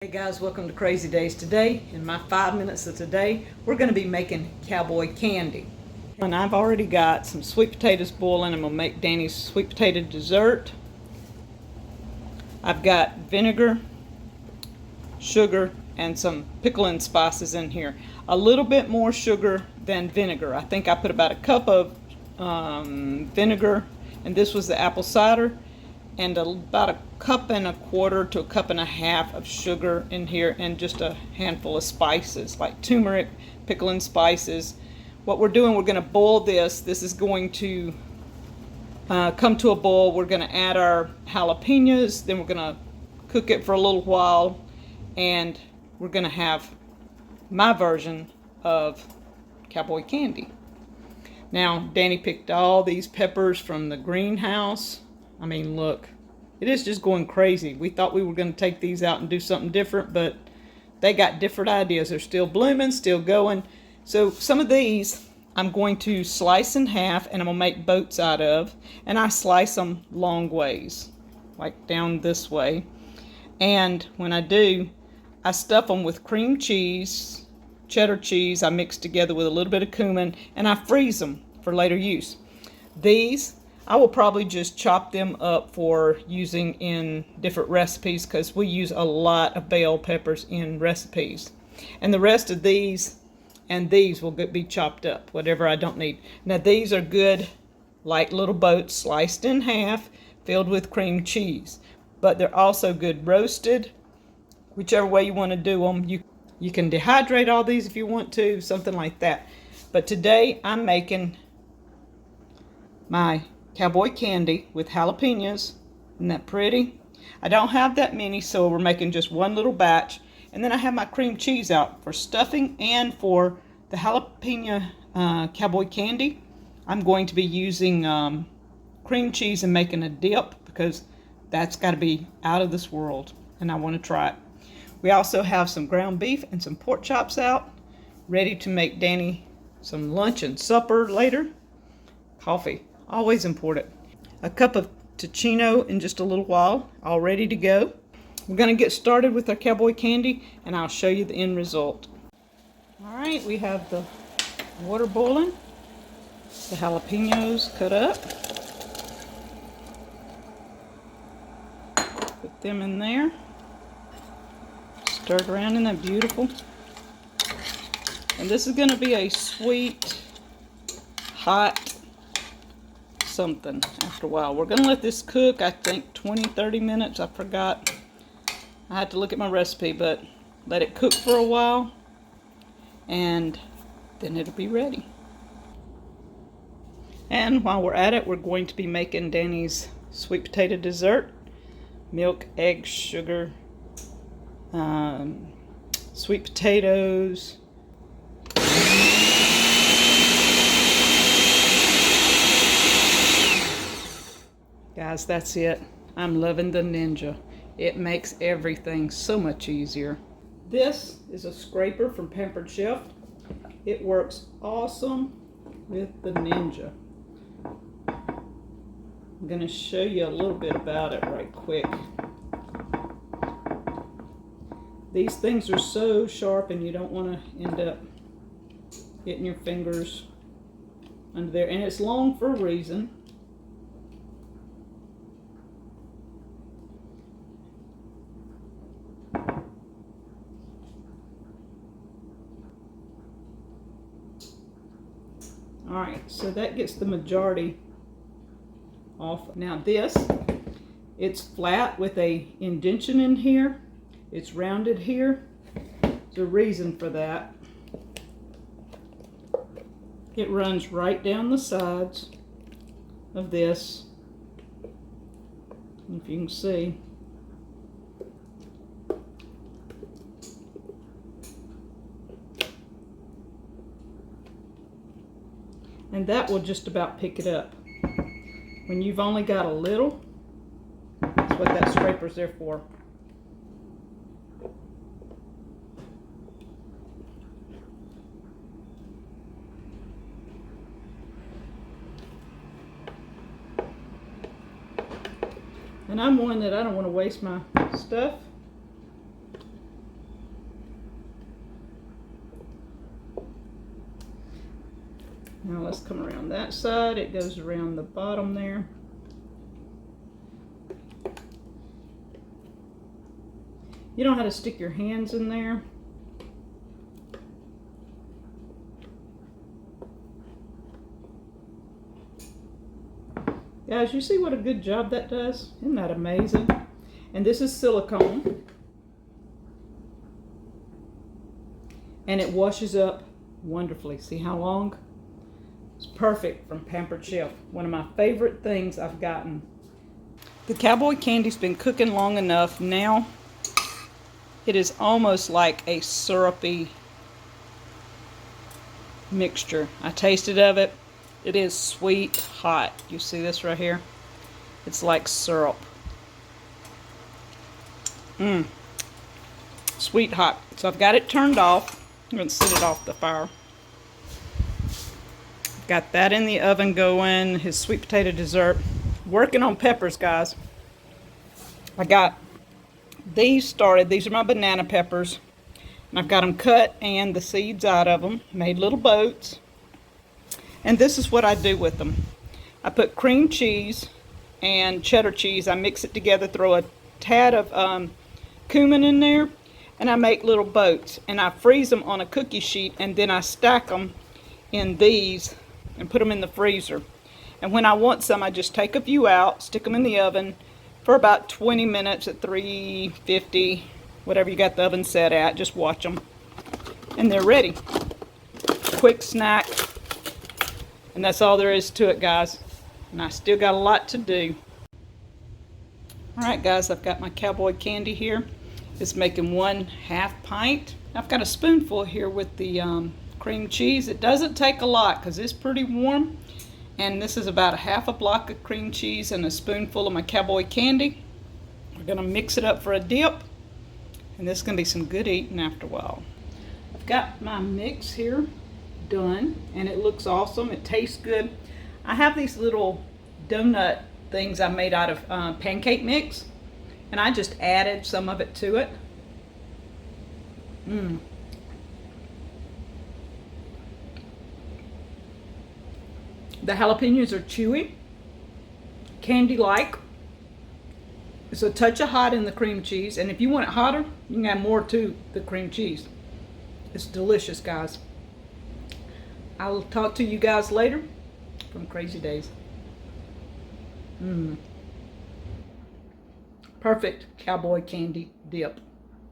Hey guys, welcome to Crazy Days. Today, in my 5 minutes of today, we're going to be making cowboy candy. And I've already got some sweet potatoes boiling. I'm going to make Danny's sweet potato dessert. I've got vinegar, sugar, and some pickling spices in here. A little bit more sugar than vinegar. I think I put about a cup of vinegar, and this was the apple cider, and about a cup and a quarter to a cup and a half of sugar in here, and just a handful of spices like turmeric, pickling spices. What we're doing, we're going to boil this. This is going to come to a boil. We're going to add our jalapenos, then we're going to cook it for a little while, and we're going to have my version of cowboy candy. Now, Danny picked all these peppers from the greenhouse. I mean, look, it is just going crazy. We thought we were going to take these out and do something different, but they got different ideas. They're still blooming, still going. So some of these I'm going to slice in half, and I'm going to make boats out of. And I slice them long ways, like down this way. And when I do, I stuff them with cream cheese, cheddar cheese I mix together with a little bit of cumin, and I freeze them for later use. These, I will probably just chop them up for using in different recipes, because we use a lot of bell peppers in recipes. And the rest of these and these will be chopped up, whatever I don't need. Now these are good, like little boats, sliced in half, filled with cream cheese. But they're also good roasted, whichever way you want to do them. You can dehydrate all these if you want to, something like that. But today I'm making my cowboy candy with jalapenos. Isn't that pretty? I don't have that many, so we're making just one little batch. And then I have my cream cheese out for stuffing, and for the jalapeno cowboy candy, I'm going to be using cream cheese and making a dip, because that's got to be out of this world, and I want to try it. We also have some ground beef and some pork chops out, ready to make Danny some lunch and supper later. Coffee, always important. A cup of tocino in just a little while, all ready to go. We're going to get started with our cowboy candy, and I'll show you the end result. All right, we have the water boiling, the jalapenos cut up. Put them in there. Stir it around. Isn't that beautiful? And this is going to be a sweet, hot something after a while. We're going to let this cook, I think 20-30 minutes. I forgot. I had to look at my recipe, but let it cook for a while, and then it'll be ready. And while we're at it, we're going to be making Danny's sweet potato dessert. Milk, eggs, sugar, sweet potatoes. Guys, that's it. I'm loving the Ninja. It makes everything so much easier. This is a scraper from Pampered Chef. It works awesome with the Ninja. I'm going to show you a little bit about it right quick. These things are so sharp, and you don't want to end up getting your fingers under there. And it's long for a reason. Alright, so that gets the majority off. Now this, it's flat with a indentation in here. It's rounded here. There's a reason for that. It runs right down the sides of this. If you can see. And that will just about pick it up. When you've only got a little, that's what that scraper's there for. And I'm one that I don't want to waste my stuff. Now let's come around that side. It goes around the bottom there. You don't have to stick your hands in there. Guys, you see what a good job that does? Isn't that amazing? And this is silicone. And it washes up wonderfully. See how long? It's perfect from Pampered Chef. One of my favorite things I've gotten. The Cowboy Candy's been cooking long enough. Now it is almost like a syrupy mixture. I tasted of it. It is sweet hot. You see this right here? It's like syrup. Sweet hot. So I've got it turned off. I'm going to set it off the fire. Got that in the oven going. His sweet potato dessert. Working on peppers, guys. I got these started. These are my banana peppers. And I've got them cut and the seeds out of them. Made little boats. And this is what I do with them. I put cream cheese and cheddar cheese. I mix it together, throw a tad of cumin in there, and I make little boats. And I freeze them on a cookie sheet, and then I stack them in these and put them in the freezer. And when I want some, I just take a few out, stick them in the oven for about 20 minutes at 350, whatever you got the oven set at. Just watch them. And they're ready. Quick snack. And that's all there is to it, guys. And I still got a lot to do. Alright, guys, I've got my Cowboy Candy here. It's making 1/2 pint. I've got a spoonful here with the cream cheese. It doesn't take a lot because it's pretty warm. And this is about 1/2 block of cream cheese and a spoonful of my Cowboy Candy. We're going to mix it up for a dip. And this is going to be some good eating after a while. I've got my mix here done, and it looks awesome. It tastes good. I have these little donut things I made out of pancake mix, and I just added some of it to it. The jalapenos are chewy, candy-like. It's a touch of hot in the cream cheese, and if you want it hotter, you can add more to the cream cheese. It's delicious, guys. I'll talk to you guys later from Crazy Days. Perfect Cowboy Candy Dip.